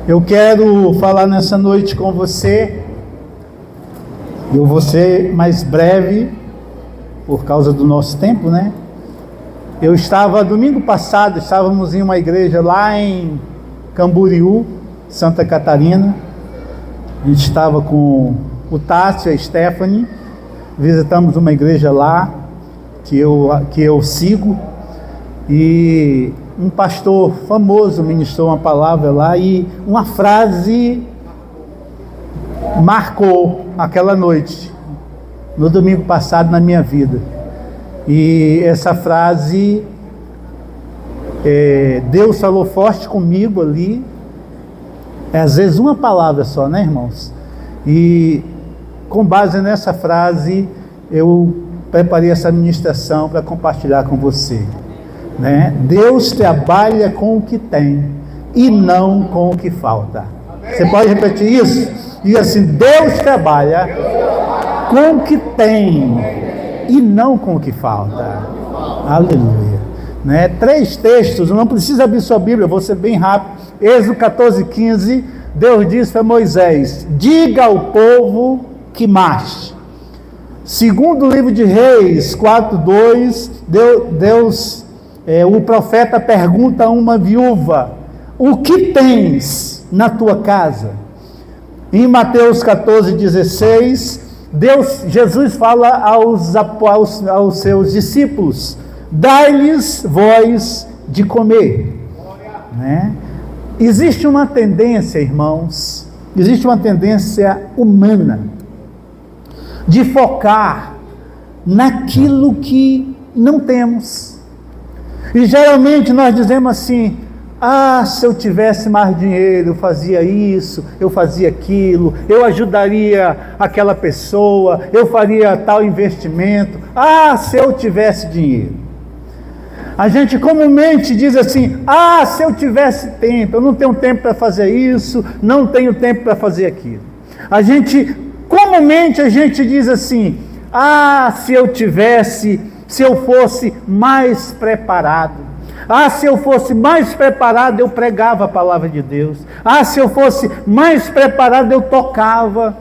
Eu quero falar nessa noite com você. Eu vou ser mais breve por causa do nosso tempo, né? Domingo passado, estávamos em uma igreja lá em Camboriú, Santa Catarina. A gente estava com o Tássio e a Stephanie. Visitamos uma igreja lá que eu sigo, e um pastor famoso ministrou uma palavra lá, e uma frase marcou aquela noite, no domingo passado, na minha vida. E essa frase, Deus falou forte comigo ali. Às vezes uma palavra só, né, irmãos? E com base nessa frase, eu preparei essa ministração para compartilhar com você, né? Deus trabalha com o que tem e não com o que falta. Você pode repetir isso? E assim, Deus trabalha com o que tem e não com o que falta. Aleluia. Né? 3 textos, não precisa abrir sua Bíblia, vou ser bem rápido. Êxodo 14:15, Deus disse para Moisés: diga ao povo que marche. Segundo livro de Reis 4:2, o profeta pergunta a uma viúva: o que tens na tua casa? Em Mateus 14:16, Jesus fala aos seus discípulos: dai-lhes vós de comer, né? Existe uma tendência, irmãos, existe uma tendência humana de focar naquilo que não temos. E geralmente nós dizemos assim: se eu tivesse mais dinheiro, eu fazia isso, eu fazia aquilo, eu ajudaria aquela pessoa, eu faria tal investimento. Se eu tivesse dinheiro. A gente comumente diz assim: se eu tivesse tempo. Eu não tenho tempo para fazer isso, não tenho tempo para fazer aquilo. Comumente a gente diz assim: se eu fosse mais preparado. Se eu fosse mais preparado, eu pregava a palavra de Deus. Se eu fosse mais preparado, eu tocava.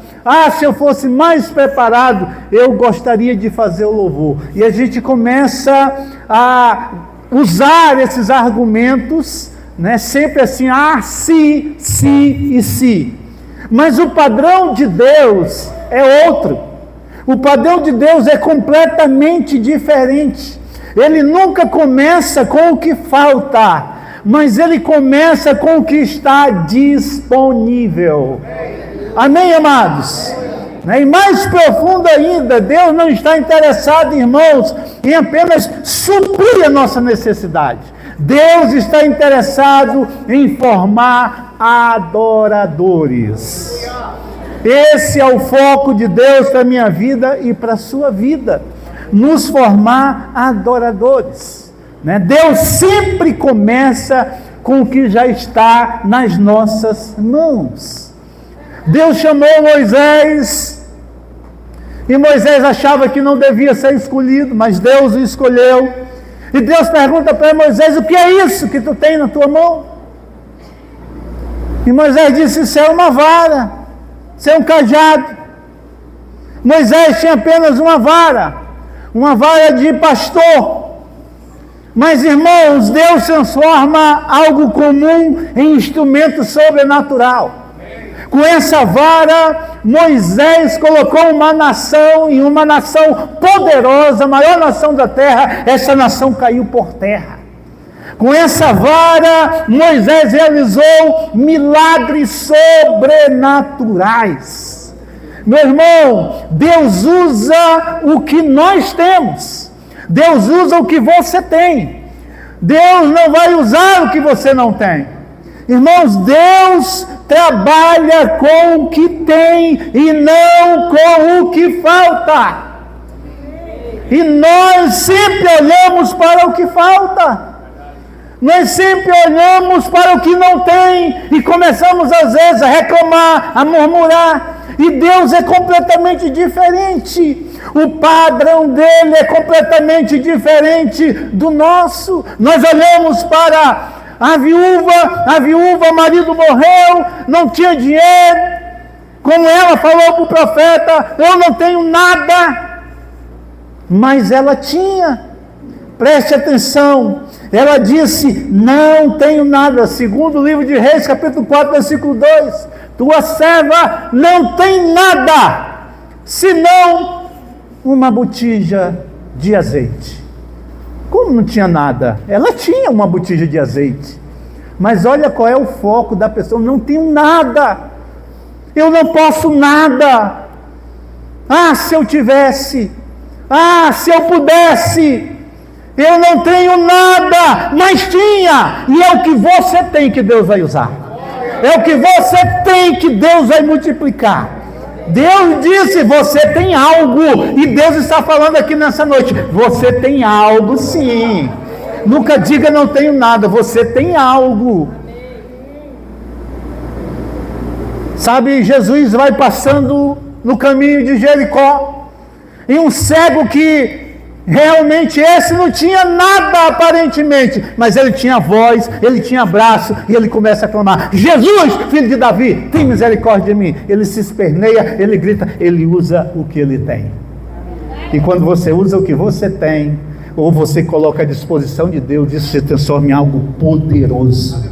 Se eu fosse mais preparado, eu gostaria de fazer o louvor. E a gente começa a usar esses argumentos, né? Sempre assim: se. Mas o padrão de Deus é outro. O padrão de Deus é completamente diferente. Ele nunca começa com o que falta, mas ele começa com o que está disponível. Amém, amados? E mais profundo ainda, Deus não está interessado, irmãos, em apenas suprir a nossa necessidade. Deus está interessado em formar adoradores. Esse é o foco de Deus para a minha vida e para a sua vida. Nos formar adoradores, né? Deus sempre começa com o que já está nas nossas mãos. Deus chamou Moisés, e Moisés achava que não devia ser escolhido, mas Deus o escolheu. E Deus pergunta para Moisés: o que é isso que tu tem na tua mão? E Moisés disse: isso é uma vara, isso é um cajado. Moisés tinha apenas uma vara de pastor. Mas, irmãos, Deus transforma algo comum em instrumento sobrenatural. Com essa vara, Moisés colocou uma nação, em uma nação poderosa, a maior nação da terra. Essa nação caiu por terra. Com essa vara, Moisés realizou milagres sobrenaturais. Meu irmão, Deus usa o que nós temos. Deus usa o que você tem. Deus não vai usar o que você não tem. Irmãos, Deus trabalha com o que tem e não com o que falta. E nós sempre olhamos para o que falta. Nós sempre olhamos para o que não tem e começamos às vezes a reclamar, a murmurar. E Deus é completamente diferente. O padrão dele é completamente diferente do nosso. Nós olhamos para A viúva, o marido morreu, não tinha dinheiro. Como ela falou para o profeta, eu não tenho nada. Mas ela tinha. Preste atenção. Ela disse, não tenho nada. Segundo o livro de Reis, capítulo 4, versículo 2. Tua serva não tem nada, senão uma botija de azeite. Como não tinha nada? Ela tinha uma botija de azeite. Mas olha qual é o foco da pessoa. Não tenho nada. Eu não posso nada. Ah, se eu tivesse. Ah, se eu pudesse. Eu não tenho nada, mas tinha. E é o que você tem que Deus vai usar. É o que você tem que Deus vai multiplicar. Deus disse, você tem algo. E Deus está falando aqui nessa noite, você tem algo sim. Nunca diga não tenho nada, você tem algo. Sabe, Jesus vai passando no caminho de Jericó, e um cego que realmente esse não tinha nada aparentemente, mas ele tinha voz, ele tinha braço, e ele começa a clamar, Jesus, filho de Davi, tem misericórdia de mim. Ele se esperneia, ele grita, ele usa o que ele tem. E quando você usa o que você tem, ou você coloca à disposição de Deus, isso se transforma em algo poderoso,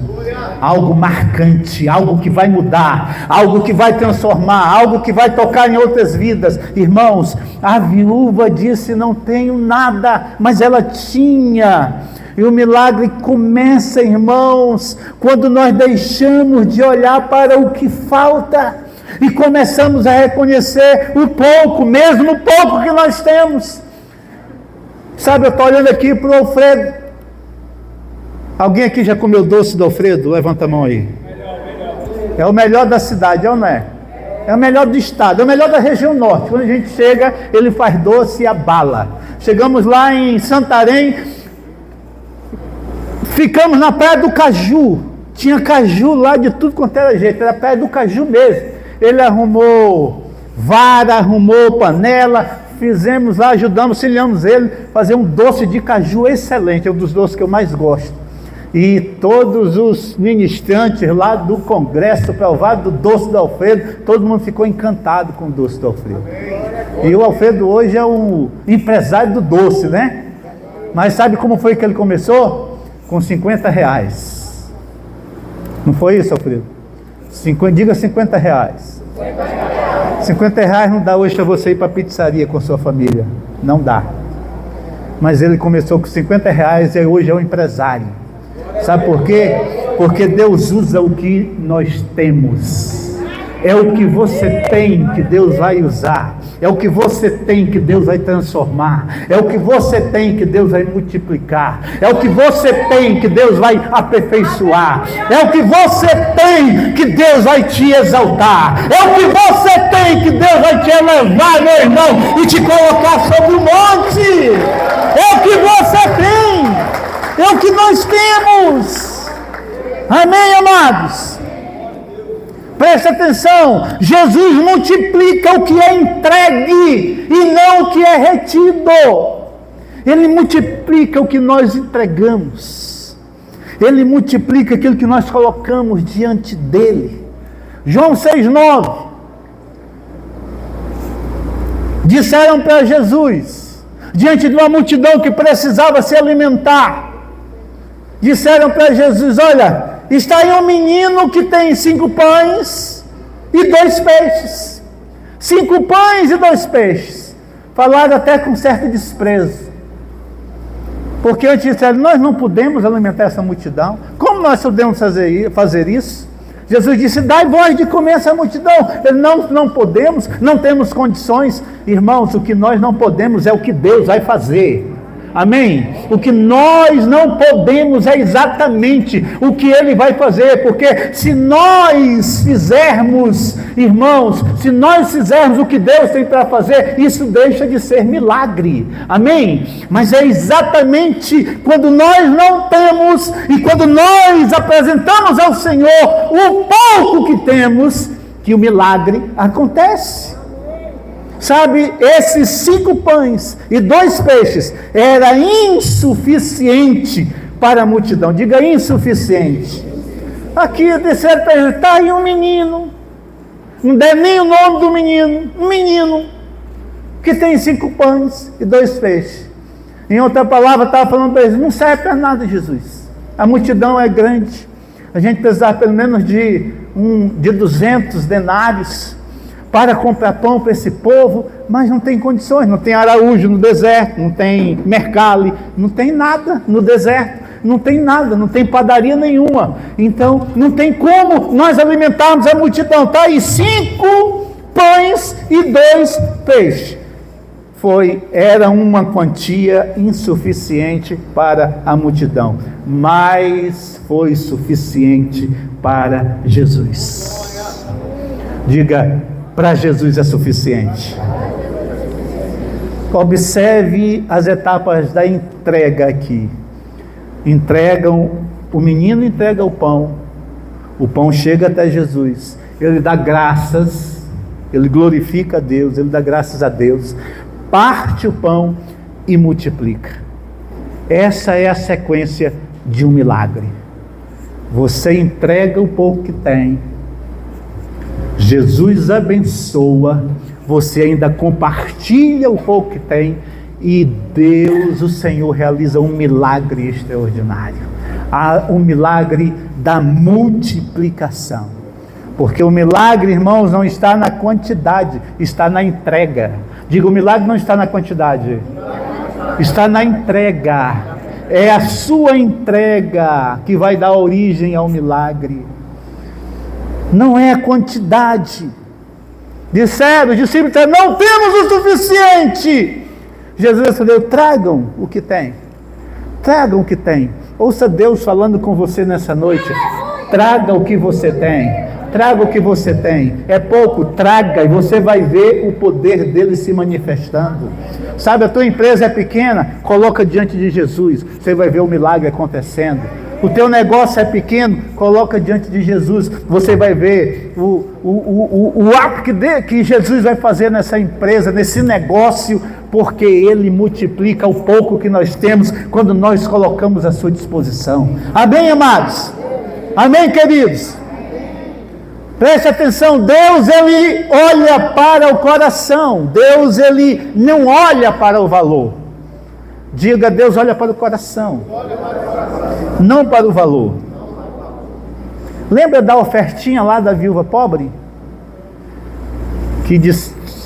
algo marcante, algo que vai mudar, algo que vai transformar, algo que vai tocar em outras vidas. Irmãos, a viúva disse, não tenho nada, mas ela tinha. E o milagre começa, irmãos, quando nós deixamos de olhar para o que falta e começamos a reconhecer o pouco, mesmo o pouco que nós temos. Sabe, eu estou olhando aqui para o Alfredo. Alguém aqui já comeu doce do Alfredo? Levanta a mão aí. É o melhor da cidade, é ou não é? É o melhor do estado, é o melhor da região norte. Quando a gente chega, ele faz doce e abala. Chegamos lá em Santarém, ficamos na Praia do Caju. Tinha caju lá de tudo quanto era jeito, era a Praia do Caju mesmo. Ele arrumou vara, arrumou panela, fizemos lá, ajudamos, auxiliamos ele a fazer um doce de caju excelente, é um dos doces que eu mais gosto. E todos os ministrantes lá do congresso provado do doce do Alfredo, todo mundo ficou encantado com o doce do Alfredo. E o Alfredo hoje é um empresário do doce, né? Mas sabe como foi que ele começou? Com R$50. Não foi isso, Alfredo? Diga R$50. R$50 não dá hoje para você ir para a pizzaria com sua família. Não dá. Mas ele começou com R$50 e hoje é um empresário. Sabe por quê? Porque Deus usa o que nós temos. É o que você tem que Deus vai usar. É o que você tem que Deus vai transformar. É o que você tem que Deus vai multiplicar. É o que você tem que Deus vai aperfeiçoar. É o que você tem que Deus vai te exaltar. É o que você tem que Deus vai te elevar, meu irmão, e te colocar sobre o monte. É o que você tem. É o que nós temos. Amém, amados? Preste atenção, Jesus multiplica o que é entregue e não o que é retido. Ele multiplica o que nós entregamos. Ele multiplica aquilo que nós colocamos diante dele. João 6,9. Disseram para Jesus, diante de uma multidão que precisava se alimentar, disseram para Jesus, olha, está aí um menino que tem 5 pães e 2 peixes. 5 pães e 2 peixes. Falaram até com certo desprezo. Porque antes disseram, nós não podemos alimentar essa multidão. Como nós podemos fazer isso? Jesus disse, dai voz de comer essa multidão. Ele, não podemos, não temos condições. Irmãos, o que nós não podemos é o que Deus vai fazer. Amém? O que nós não podemos é exatamente o que Ele vai fazer, porque se nós fizermos, irmãos, se nós fizermos o que Deus tem para fazer, isso deixa de ser milagre. Amém? Mas é exatamente quando nós não temos e quando nós apresentamos ao Senhor o pouco que temos, que o milagre acontece. Sabe, esses 5 pães e 2 peixes era insuficiente para a multidão. Diga insuficiente. Aqui disseram para ele, está aí um menino, não der nem o nome do menino, um menino que tem 5 pães e 2 peixes. Em outra palavra, estava falando para eles, não serve para nada, Jesus. A multidão é grande, a gente precisava pelo menos de 200 denários para comprar pão para esse povo, mas não tem condições, não tem Araújo no deserto, não tem Mercali, não tem nada no deserto, não tem nada, não tem padaria nenhuma, então não tem como nós alimentarmos a multidão. Está aí 5 pães e 2 peixes. Era uma quantia insuficiente para a multidão, mas foi suficiente para Jesus. Diga, para Jesus é suficiente. Observe as etapas da entrega aqui. O menino entrega o pão chega até Jesus, ele dá graças, ele glorifica a Deus, ele dá graças a Deus, parte o pão e multiplica. Essa é a sequência de um milagre. Você entrega o pouco que tem, Jesus abençoa, você ainda compartilha o pouco que tem, e Deus, o Senhor, realiza um milagre extraordinário, o milagre da multiplicação. Porque o milagre, irmãos, não está na quantidade, está na entrega. Diga, o milagre não está na quantidade, está na entrega. É a sua entrega que vai dar origem ao milagre. Não é a quantidade. Disseram, os discípulos disseram, não temos o suficiente. Jesus respondeu, tragam o que tem. Tragam o que tem. Ouça Deus falando com você nessa noite. Traga o que você tem. Traga o que você tem. É pouco, traga, e você vai ver o poder dele se manifestando. Sabe, a tua empresa é pequena, coloca diante de Jesus, você vai ver o milagre acontecendo. O teu negócio é pequeno, coloca diante de Jesus, você vai ver o ato que Jesus vai fazer nessa empresa, nesse negócio, porque Ele multiplica o pouco que nós temos, quando nós colocamos à sua disposição. Amém, amados? Amém, queridos? Preste atenção, Deus, Ele olha para o coração, Deus, Ele não olha para o valor. Diga, Deus olha para o coração, não para o valor. Lembra da ofertinha lá da viúva pobre? Que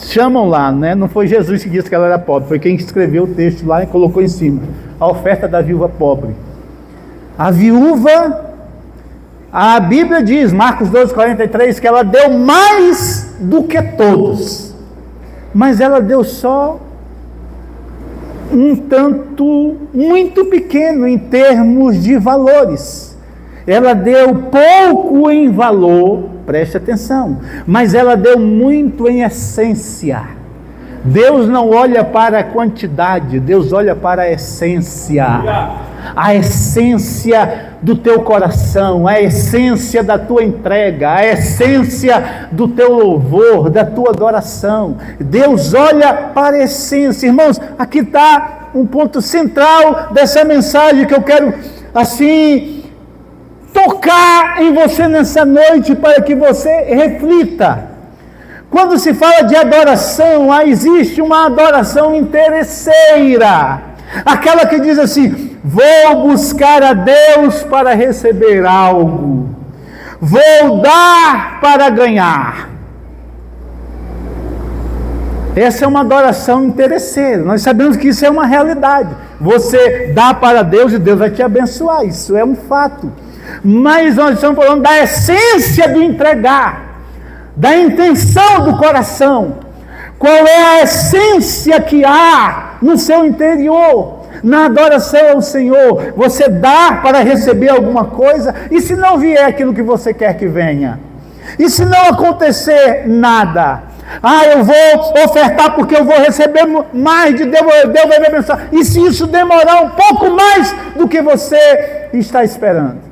chamam lá, né? Não foi Jesus que disse que ela era pobre, foi quem escreveu o texto lá e colocou em cima. A oferta da viúva pobre. A viúva, a Bíblia diz, Marcos 12:43, que ela deu mais do que todos, mas ela deu só um tanto, muito pequeno em termos de valores. Ela deu pouco em valor, preste atenção, mas ela deu muito em essência. Deus não olha para a quantidade, Deus olha para a essência do teu coração, a essência da tua entrega, a essência do teu louvor, da tua adoração. Deus olha para a essência. Irmãos, aqui está um ponto central dessa mensagem que eu quero, assim, tocar em você nessa noite, para que você reflita. Quando se fala de adoração, existe uma adoração interesseira, aquela que diz assim: vou buscar a Deus para receber algo, vou dar para ganhar. Essa é uma adoração interesseira. Nós sabemos que isso é uma realidade. Você dá para Deus e Deus vai te abençoar, isso é um fato. Mas nós estamos falando da essência do entregar, da intenção do coração. Qual é a essência que há no seu interior? Na adoração ao Senhor, você dá para receber alguma coisa, e se não vier aquilo que você quer que venha? E se não acontecer nada? Eu vou ofertar porque eu vou receber mais de Deus, Deus vai me abençoar. E se isso demorar um pouco mais do que você está esperando?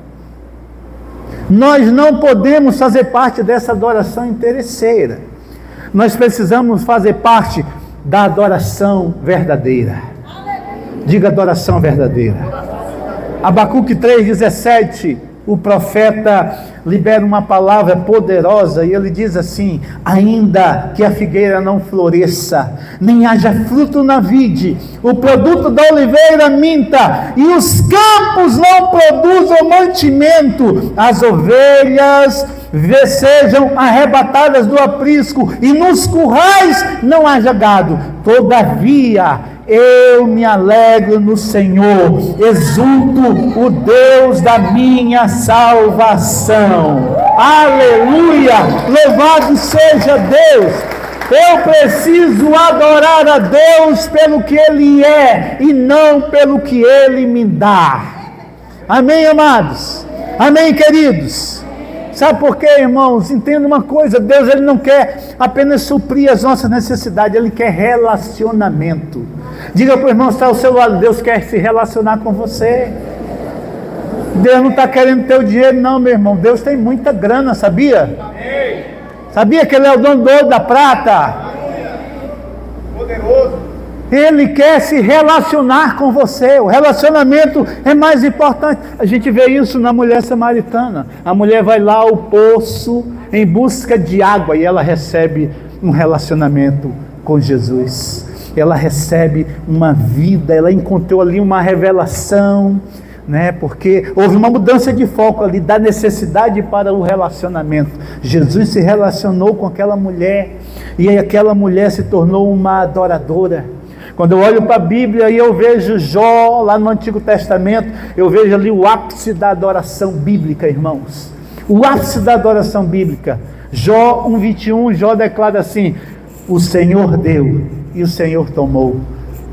Nós não podemos fazer parte dessa adoração interesseira. Nós precisamos fazer parte da adoração verdadeira. Diga, adoração verdadeira. Abacuque 3,17, o profeta libera uma palavra poderosa e ele diz assim: ainda que a figueira não floresça, nem haja fruto na vide, o produto da oliveira minta, e os campos não produzam mantimento, as ovelhas sejam arrebatadas do aprisco, e nos currais não haja gado, todavia eu me alegro no Senhor, exulto o Deus da minha salvação. Aleluia! Louvado seja Deus! Eu preciso adorar a Deus pelo que Ele é e não pelo que Ele me dá. Amém, amados? Amém, queridos? Sabe por quê, irmãos? Entenda uma coisa: Deus, Ele não quer apenas suprir as nossas necessidades, Ele quer relacionamento. Diga para o irmão que está ao seu lado: Deus quer se relacionar com você. Deus não está querendo teu dinheiro não, meu irmão. Deus tem muita grana, sabia? Sabia que Ele é o dono do ouro da prata? Poderoso. Ele quer se relacionar com você. O relacionamento é mais importante. A gente vê isso na mulher samaritana. A mulher vai lá ao poço em busca de água e ela recebe um relacionamento com Jesus. Ela recebe uma vida, ela encontrou ali uma revelação, né? Porque houve uma mudança de foco ali, da necessidade para o relacionamento. Jesus se relacionou com aquela mulher e aquela mulher se tornou uma adoradora. Quando eu olho para a Bíblia e eu vejo Jó, lá no Antigo Testamento, eu vejo ali o ápice da adoração bíblica, irmãos. O ápice da adoração bíblica. Jó 1:21, Jó declara assim: o Senhor deu e o Senhor tomou.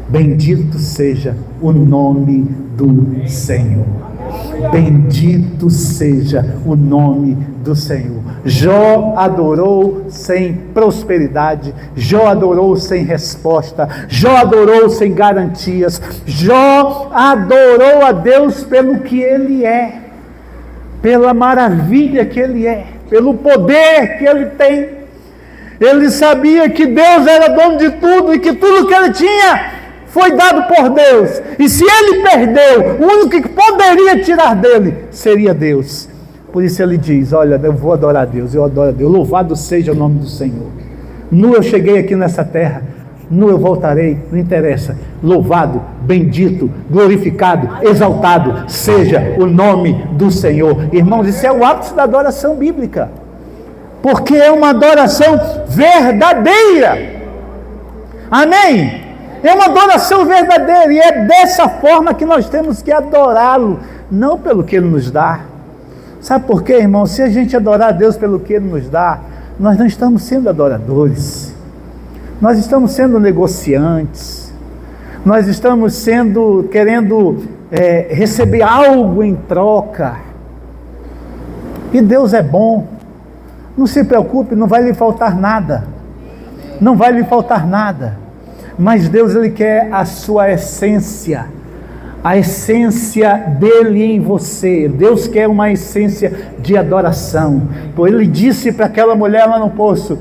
Bendito seja o nome do Senhor. Bendito seja o nome do Senhor. Jó adorou sem prosperidade, Jó adorou sem resposta, Jó adorou sem garantias, Jó adorou a Deus pelo que Ele é, pela maravilha que Ele é, pelo poder que Ele tem. Ele sabia que Deus era dono de tudo e que tudo que Ele tinha foi dado por Deus, e se ele perdeu, o único que poderia tirar dele seria Deus. Por isso ele diz: olha, eu vou adorar a Deus, eu adoro a Deus, louvado seja o nome do Senhor. Nu eu cheguei aqui nessa terra, nu eu voltarei, não interessa. Louvado, bendito, glorificado, exaltado seja o nome do Senhor. Irmãos, isso é o ápice da adoração bíblica, porque é uma adoração verdadeira. Amém? É uma adoração verdadeira, e é dessa forma que nós temos que adorá-lo, não pelo que Ele nos dá. Sabe por quê, irmão? Se a gente adorar a Deus pelo que Ele nos dá, nós não estamos sendo adoradores, nós estamos sendo negociantes, nós estamos querendo receber algo em troca. E Deus é bom, não se preocupe, não vai lhe faltar nada, não vai lhe faltar nada. Mas Deus, Ele quer a sua essência, a essência dEle em você. Deus quer uma essência de adoração. Por Ele disse para aquela mulher lá no poço: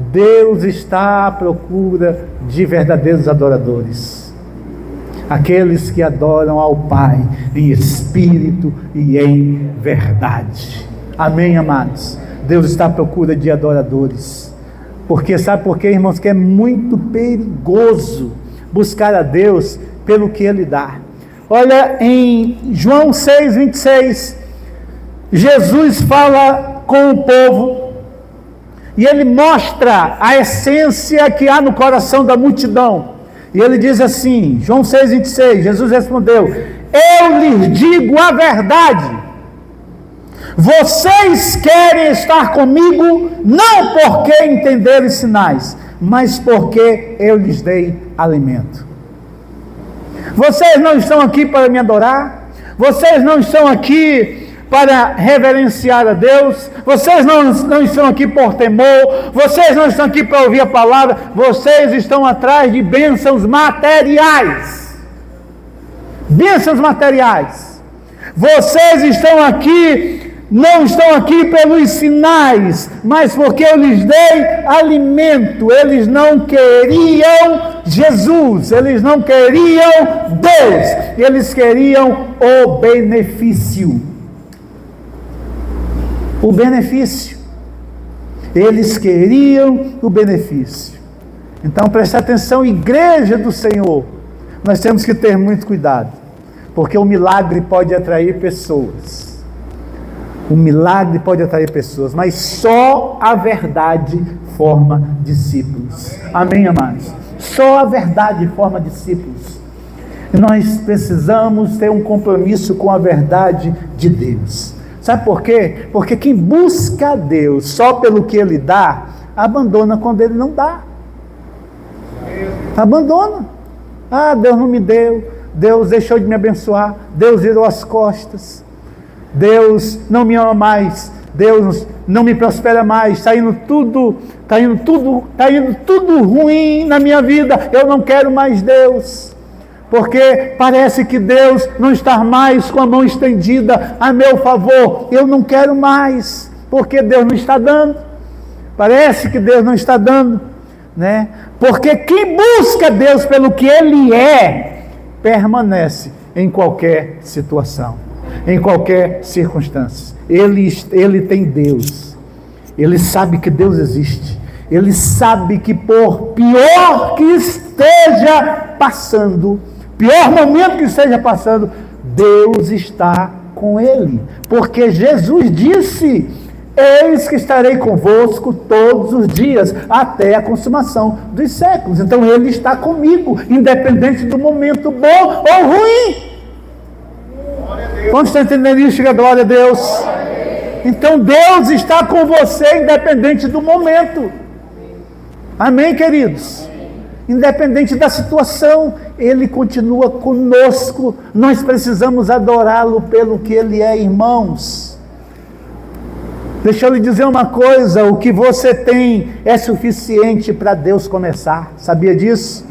Deus está à procura de verdadeiros adoradores, aqueles que adoram ao Pai em espírito e em verdade. Amém, amados? Deus está à procura de adoradores. Porque sabe por quê, irmãos? Que é muito perigoso buscar a Deus pelo que Ele dá. Olha em João 6:26, Jesus fala com o povo e Ele mostra a essência que há no coração da multidão. E Ele diz assim, João 6:26, Jesus respondeu: eu lhes digo a verdade, vocês querem estar comigo, não porque entenderem sinais, mas porque eu lhes dei alimento. Vocês não estão aqui para me adorar, vocês não estão aqui para reverenciar a Deus, vocês não estão aqui por temor, vocês não estão aqui para ouvir a palavra, vocês estão atrás de bênçãos materiais. Bênçãos materiais. Vocês estão aqui, não estão aqui pelos sinais, mas porque eu lhes dei alimento. Eles não queriam Jesus, eles não queriam Deus, eles queriam o benefício. O benefício. Eles queriam o benefício. Então preste atenção, igreja do Senhor, nós temos que ter muito cuidado, porque o milagre pode atrair pessoas. O milagre pode atrair pessoas, mas só a verdade forma discípulos. Amém, amados? Só a verdade forma discípulos. E nós precisamos ter um compromisso com a verdade de Deus. Sabe por quê? Porque quem busca a Deus só pelo que Ele dá, abandona quando Ele não dá. Abandona. Ah, Deus não me deu, Deus deixou de me abençoar, Deus virou as costas, Deus não me ama mais, Deus não me prospera mais, está indo tudo ruim na minha vida, eu não quero mais Deus, porque parece que Deus não está mais com a mão estendida a meu favor, eu não quero mais, porque Deus não está dando, parece que Deus não está dando, né? Porque quem busca Deus pelo que Ele é, permanece em qualquer situação, em qualquer circunstância. Ele tem Deus, ele sabe que Deus existe, ele sabe que por pior que esteja passando, pior momento que esteja passando, Deus está com ele, porque Jesus disse: eis que estarei convosco todos os dias, até a consumação dos séculos. Então Ele está comigo, independente do momento bom ou ruim. Quando está entendendo isso, diga glória a Deus. Então Deus está com você, independente do momento. Amém, queridos? Independente da situação, Ele continua conosco. Nós precisamos adorá-lo pelo que Ele é, irmãos. Deixa eu lhe dizer uma coisa, o que você tem é suficiente para Deus começar, sabia disso?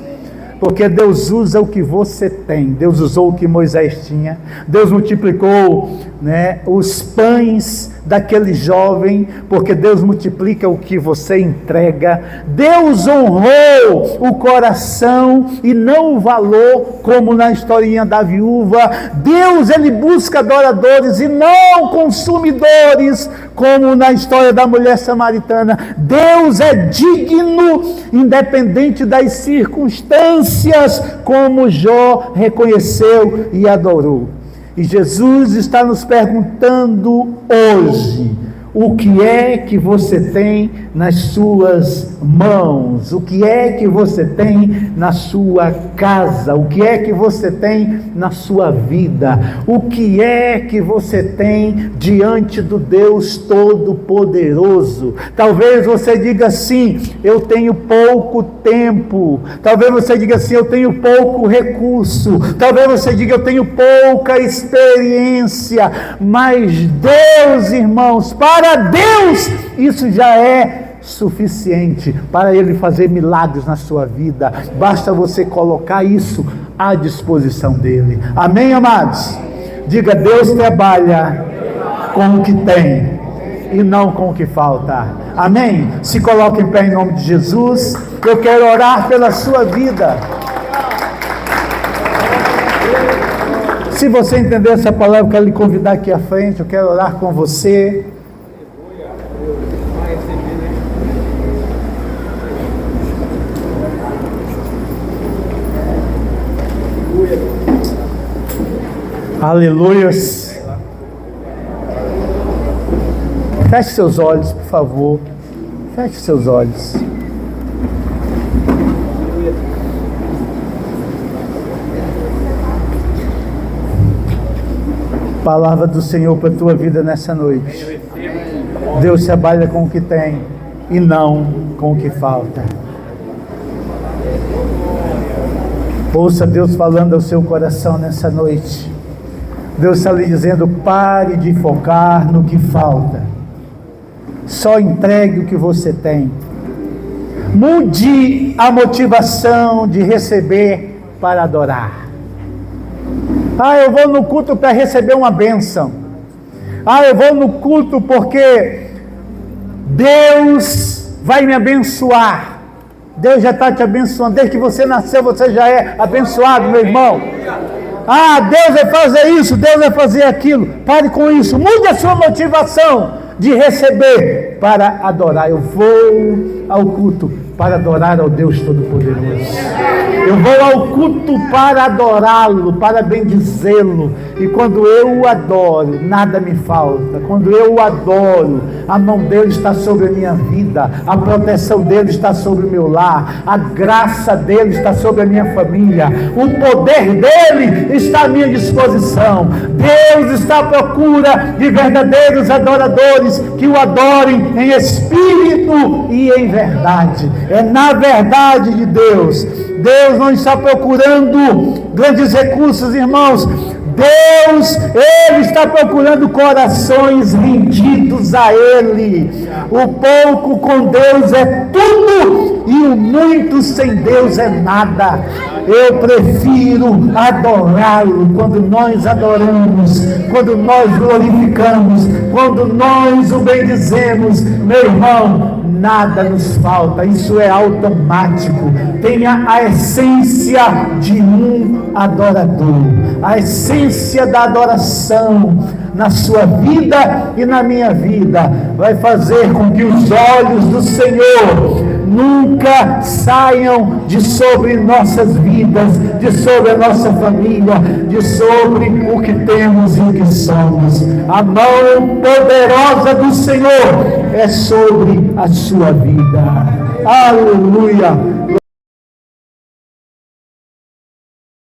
Porque Deus usa o que você tem, Deus usou o que Moisés tinha, Deus multiplicou, né, os pães daquele jovem, porque Deus multiplica o que você entrega. Deus honrou o coração e não o valor, como na historinha da viúva. Deus, Ele busca adoradores e não consumidores, como na história da mulher samaritana. Deus é digno, independente das circunstâncias, como Jó reconheceu e adorou. E Jesus está nos perguntando hoje: o que é que você tem nas suas mãos? O que é que você tem na sua casa? O que é que você tem na sua vida? O que é que você tem diante do Deus Todo-Poderoso? Talvez você diga assim: eu tenho pouco tempo. Talvez você diga assim: eu tenho pouco recurso. Talvez você diga: eu tenho pouca experiência. Mas Deus, irmãos, para Deus isso já é suficiente para Ele fazer milagres na sua vida. Basta você colocar isso à disposição dEle. Amém, amados? Diga: Deus trabalha com o que tem e não com o que falta. Amém? Se coloque em pé em nome de Jesus. Eu quero orar pela sua vida. Se você entender essa palavra, eu quero lhe convidar aqui à frente. Eu quero orar com você. Aleluias. Feche seus olhos, por favor. Feche seus olhos. Palavra do Senhor para a tua vida nessa noite. Deus trabalha com o que tem e não com o que falta. Ouça Deus falando ao seu coração nessa noite. Deus está lhe dizendo: pare de focar no que falta. Só entregue o que você tem. Mude a motivação de receber para adorar. Ah, eu vou no culto para receber uma bênção. Ah, eu vou no culto porque Deus vai me abençoar. Deus já está te abençoando. Desde que você nasceu, você já é abençoado, meu irmão. Ah, Deus vai fazer isso, Deus vai fazer aquilo. Pare com isso. Mude a sua motivação de receber para adorar. Eu vou ao culto para adorar ao Deus Todo-Poderoso. Eu vou ao culto para adorá-lo, para bendizê-lo. E quando eu o adoro, nada me falta. Quando eu o adoro, a mão dele está sobre a minha vida, a proteção dele está sobre o meu lar, a graça dele está sobre a minha família, o poder dele está à minha disposição. Deus está à procura de verdadeiros adoradores que o adorem em espírito e em verdade. É na verdade de Deus. Deus não está procurando grandes recursos, irmãos. Deus, Ele está procurando corações rendidos a Ele. O pouco com Deus é tudo e o muito sem Deus é nada. Eu prefiro adorá-lo. Quando nós adoramos, quando nós glorificamos, quando nós o bendizemos, meu irmão, nada nos falta, isso é automático. Tenha a essência de um adorador, a essência da adoração na sua vida e na minha vida vai fazer com que os olhos do Senhor nunca saiam de sobre nossas vidas, de sobre a nossa família, de sobre o que temos e o que somos. A mão poderosa do Senhor é sobre a sua vida. Aleluia!